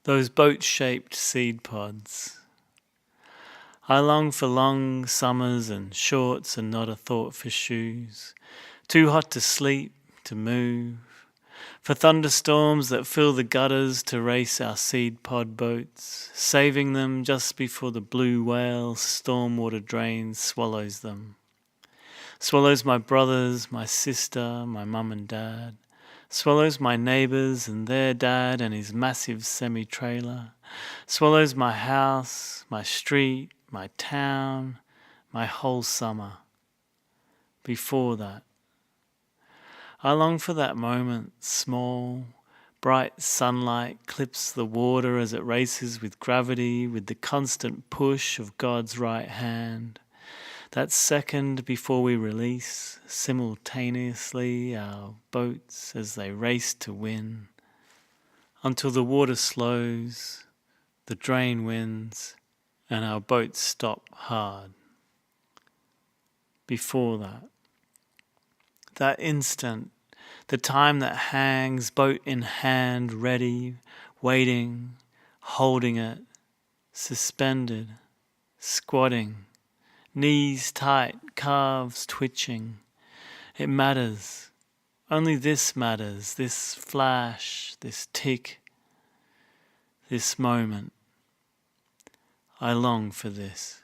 those boat-shaped seed pods. I long for long summers and shorts and not a thought for shoes, too hot to sleep, to move, for thunderstorms that fill the gutters to race our seed pod boats, saving them just before the blue whale stormwater drain swallows them. Swallows my brothers, my sister, my mum and dad, swallows my neighbours and their dad and his massive semi-trailer, swallows my house, my street, my town, my whole summer. Before that, I long for that moment, small, bright sunlight clips the water as it races with gravity, with the constant push of God's right hand. That second before we release simultaneously our boats as they race to win, until the water slows, the drain wins, and our boats stop hard. Before that instant, the time that hangs boat in hand, ready, waiting, holding it, suspended, squatting, knees tight, calves twitching. It matters. Only this matters, this flash, this tick, this moment. I long for this.